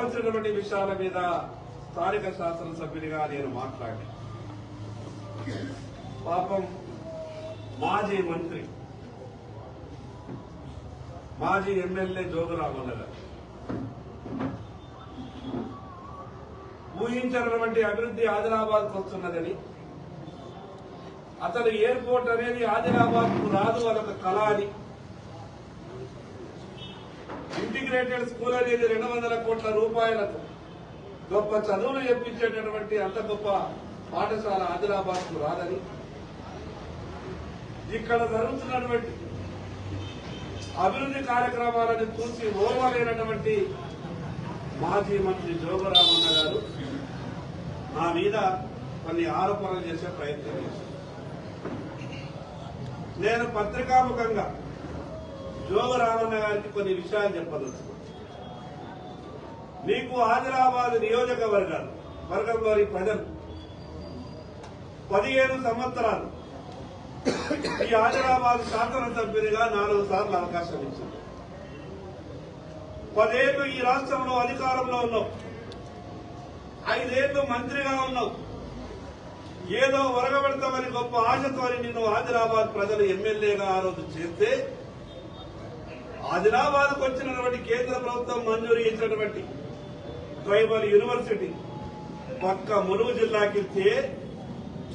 విషయాల మీద స్థానిక శాసనసభ్యునిగా నేను మాట్లాడి పాపం మాజీ మంత్రి మాజీ ఎమ్మెల్యే జోగురామన్న గారు ఊహించినటువంటి అభివృద్ధి ఆదిలాబాద్కు వస్తున్నదని, అతను ఎయిర్పోర్ట్ అనేది ఆదిలాబాద్కు రాదు అదొక కళ అని, ఇంటిగ్రేటెడ్ స్కూల్ అనేది 200 కోట్ల రూపాయలతో గొప్ప చదువులు చెప్పించేటటువంటి అంత గొప్ప పాఠశాల ఆదిలాబాద్కు రాదని, ఇక్కడ జరుగుతున్నటువంటి అభివృద్ధి కార్యక్రమాలను చూసి ఓర్వలేనటువంటి మాజీ మంత్రి జోగురామన్న గారు నా మీద కొన్ని ఆరోపణలు చేసే ప్రయత్నం చేశారు. నేను పత్రికాముఖంగా జోగురామన్న గారికి కొన్ని విషయాలు చెప్పదలుచుకున్నాను. మీకు ఆదిలాబాద్ నియోజకవర్గంలోని ప్రజలు 15 సంవత్సరాలు ఈ ఆదిలాబాద్ శాసనసభ్యునిగా 4 సార్లు అవకాశం ఇచ్చింది. 10 ఏళ్లు ఈ రాష్ట్రంలో అధికారంలో ఉన్నావు, 5 ఏళ్లు మంత్రిగా ఉన్నావు. ఏదో ఒరగబెడతామని గొప్ప ఆశతో నిన్ను ఆదిలాబాద్ ప్రజలు ఎమ్మెల్యేగా ఆ రోజు చేస్తే, ఆదిలాబాద్కు వచ్చినటువంటి కేంద్ర ప్రభుత్వం మంజూరు చేసినటువంటి ట్రైబల్ యూనివర్సిటీ పక్క ములుగు జిల్లాకి ఇస్తే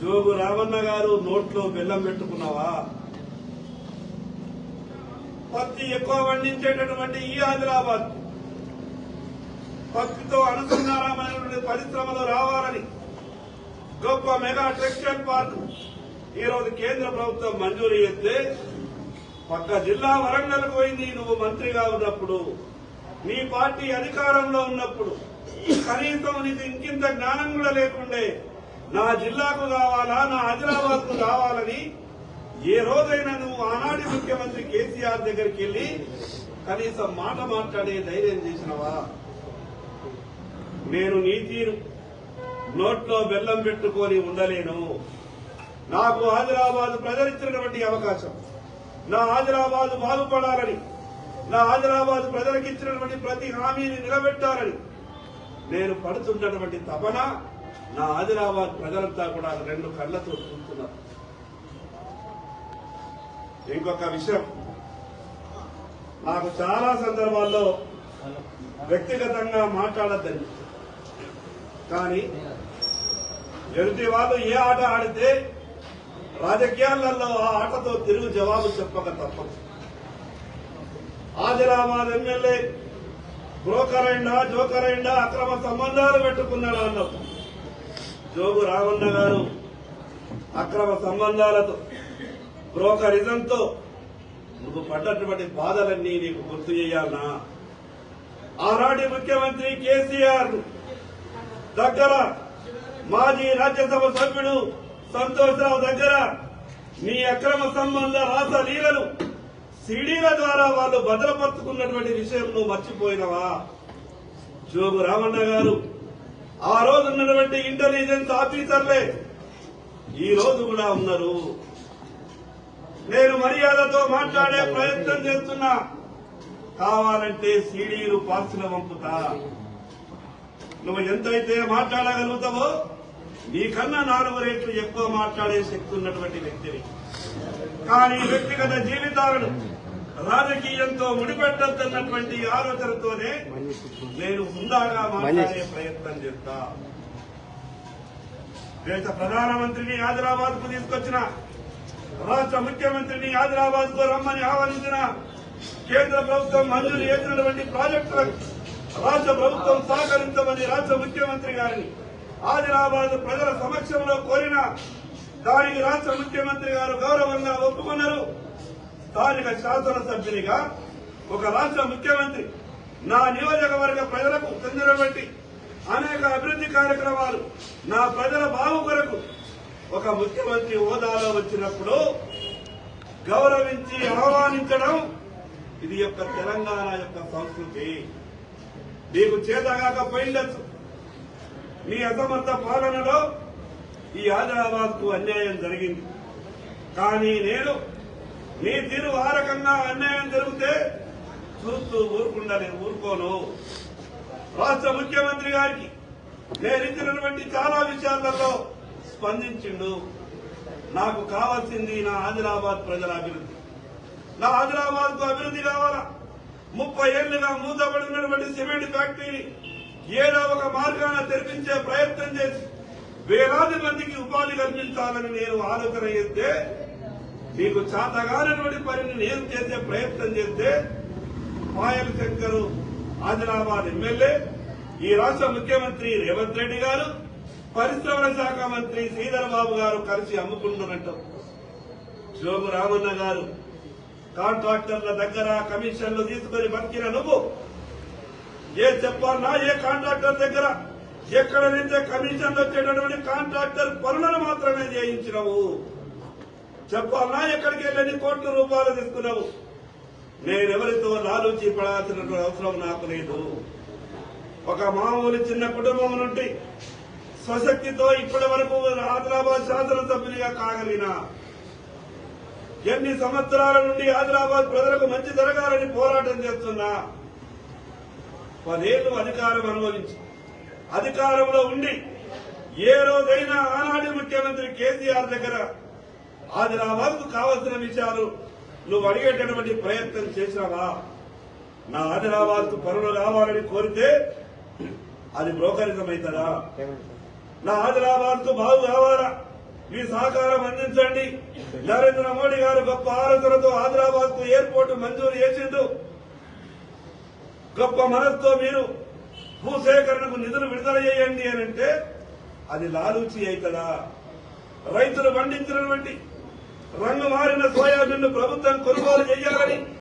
జోగురామన్న గారు నోట్లో బెల్లం పెట్టుకున్నావా? పత్తి ఎక్కువ పండించేటటువంటి ఈ ఆదిలాబాద్ పత్తితో అనుసంధానమైనటువంటి పరిశ్రమలు రావాలని గొప్ప మెగా టెక్స్టైల్ పార్క్ ఈరోజు కేంద్ర ప్రభుత్వం మంజూరు చేస్తే, పక్క జిల్లా వరంగల్కు పోయింది. నువ్వు మంత్రిగా ఉన్నప్పుడు, నీ పార్టీ అధికారంలో ఉన్నప్పుడు కనీసం నీకు ఇంకింత జ్ఞానం కూడా లేకుండే నా జిల్లాకు కావాలా, నా ఆదిలాబాద్ కు కావాలని ఏ రోజైనా నువ్వు ఆనాటి ముఖ్యమంత్రి కేసీఆర్ దగ్గరికి వెళ్లి కనీసం మాట మాట్లాడే ధైర్యం చేసినవా? నేను నీ తీరు నోట్లో బెల్లం పెట్టుకొని ఉండలేను. నాకు ఆదిలాబాద్ ప్రజలిచ్చినటువంటి అవకాశం, నా ఆదిలాబాద్ బాగుపడాలని, నా ఆదిలాబాద్ ప్రజలకు ఇచ్చినటువంటి ప్రతి హామీని నిలబెట్టాలని నేను పడుతున్నటువంటి తపన నా ఆదిలాబాద్ ప్రజలంతా కూడా 2 కళ్లతో చూస్తున్నారు. ఇంకొక విషయం, నాకు చాలా సందర్భాల్లో వ్యక్తిగతంగా మాట్లాడద్దని, కానీ ఎదుటి వాళ్ళు ఏ ఆట ఆడితే రాజకీయాలలో ఆ ఆటతో తిరుగు జవాబు చెప్పక తప్పదు. ఆదిలాబాద్ ఎమ్మెల్యే బ్రోకర్ అయిందా, జోకర్ అయిందా, అక్రమ సంబంధాలు పెట్టుకున్నాడా అన్నావు. జోగురామన్న గారు అక్రమ సంబంధాలతో, బ్రోకరిజంతో నువ్వు పడ్డటువంటి బాధలన్నీ నీకు గుర్తు చేయాలనా? ఆనాటి ముఖ్యమంత్రి కేసీఆర్ దగ్గర, మాజీ రాజ్యసభ సభ్యుడు సంతోష్రావు దగ్గర నీ అక్రమ సంబంధ రాసలీలలు సీడీల ద్వారా వాళ్ళు భద్రపరుచుకున్నటువంటి విషయం నువ్వు మర్చిపోయినవా? జోగురామన్న గారు ఆ రోజు ఉన్నటువంటి ఇంటెలిజెన్స్ ఆఫీసర్లే ఈ రోజు కూడా ఉన్నారు. నేను మర్యాదతో మాట్లాడే ప్రయత్నం చేస్తున్నా, కావాలంటే సీడీలు పార్సులు పంపుతా. నువ్వు ఎంతైతే మాట్లాడగలుగుతావో నీకన్నా 4 రెట్లు ఎక్కువ మాట్లాడే శక్తి ఉన్నటువంటి వ్యక్తిని. కానీ వ్యక్తిగత జీవితాలను రాజకీయంతో ముడిపెట్టద్దన్నటువంటి ఆలోచనతోనే నేను హుందాగా మాట్లాడే ప్రయత్నం చేస్తా. దేశ ప్రధానమంత్రిని ఆదిలాబాద్ కు తీసుకొచ్చిన, రాష్ట్ర ముఖ్యమంత్రిని ఆదిలాబాద్ కు రమ్మని ఆహ్వానించిన, కేంద్ర ప్రభుత్వం మంజూరు చేసినటువంటి ప్రాజెక్టులకు రాష్ట్ర ప్రభుత్వం సహకరించమని రాష్ట్ర ముఖ్యమంత్రి గారిని ఆదిలాబాద్ ప్రజల సమక్షంలో కోరిన దానికి రాష్ట్ర ముఖ్యమంత్రి గారు గౌరవంగా ఒప్పుకున్నారు. స్థానిక శాసనసభ్యునిగా ఒక రాష్ట్ర ముఖ్యమంత్రి నా నియోజకవర్గ ప్రజలకు చెందినటువంటి అనేక అభివృద్ధి కార్యక్రమాలు నా ప్రజల బాగు కొరకు ఒక ముఖ్యమంత్రి హోదాలో వచ్చినప్పుడు గౌరవించి ఆహ్వానించడం ఇది యొక్క తెలంగాణ యొక్క సంస్కృతి. నీకు చేతగాకపోయిండొచ్చు, నీ అసమర్థ పాలనలో ఈ ఆదిలాబాద్ కు అన్యాయం జరిగింది. కానీ నేను నీ తీరు ఆ రకంగా అన్యాయం జరిగితే చూస్తూ ఊరుకోను. రాష్ట్ర ముఖ్యమంత్రి గారికి నేను ఇచ్చినటువంటి చాలా విషయాలలో స్పందించిండు. నాకు కావాల్సింది నా ఆదిలాబాద్ ప్రజల అభివృద్ధి. నా ఆదిలాబాద్ కు అభివృద్ధి కావాలా? 30 ఏళ్లుగా మూతపడినటువంటి సిమెంట్ ఫ్యాక్టరీని ఏదో ఒక మార్గాన తెరిపించే ప్రయత్నం చేసి వేలాది మందికి ఉపాధి కల్పించాలని నేను ఆలోచన చేస్తే, మీకు చేతగానటువంటి పనిని నేను చేసే ప్రయత్నం చేస్తే, పాయల్ శంకర్ ఆదిలాబాద్ ఎమ్మెల్యే, ఈ రాష్ట్ర ముఖ్యమంత్రి రేవంత్ రెడ్డి గారు, పరిశ్రమల శాఖ మంత్రి శ్రీధర్ బాబు గారు కలిసి అమ్ముకుంటున్నట్టు. జోగు రామన్న గారు కాంట్రాక్టర్ల దగ్గర కమిషన్లు తీసుకుని బతికిన నువ్వు చెప్పాలన్నా ఏ కాంట్రాక్టర్ దగ్గర ఎక్కడ నుంచే కమిషన్లు వచ్చేటటువంటి కాంట్రాక్టర్ పనులను మాత్రమే చేయించినవు. చెప్పాలన్నా ఎక్కడికి వెళ్ళని కోట్ల రూపాయలు తీసుకున్నావు. నేనెవరితో లాలూచి పడాల్సినటువంటి అవసరం నాకు లేదు. ఒక మామూలు చిన్న కుటుంబం నుండి స్వశక్తితో ఇప్పటి వరకు ఆదిలాబాద్ శాసనసభ్యునిగా కాగలిగిన, ఎన్ని సంవత్సరాల నుండి ఆదిలాబాద్ ప్రజలకు మంచి జరగాలని పోరాటం చేస్తున్నా, 10 ఏళ్లు అధికారం అనుభవించి అధికారంలో ఉండి ఏ రోజైనా ఆనాటి ముఖ్యమంత్రి కేసీఆర్ దగ్గర ఆదిలాబాద్ కు కావలసిన విషయాలు నువ్వు అడిగేటటువంటి ప్రయత్నం చేశావా? నా ఆదిలాబాద్ కు పనులు రావాలని కోరితే అది బ్రోకరిజం అవుతుందా? నా ఆదిలాబాద్ కు బాగు కావాలా? మీ సహకారం అందించండి. నరేంద్ర మోడీ గారు గొప్ప ఆలోచనతో ఆదిలాబాద్ కు ఎయిర్పోర్టు మంజూరు చేసిండు. గొప్ప మనసుతో మీరు భూసేకరణకు నిధులు విడుదల చేయండి అని అంటే అది లాలూచి అవుతుందా? రైతులు పండించినటువంటి రంగు మారిన సోయాబీన్ ప్రభుత్వం కొనుగోలు చేయాలని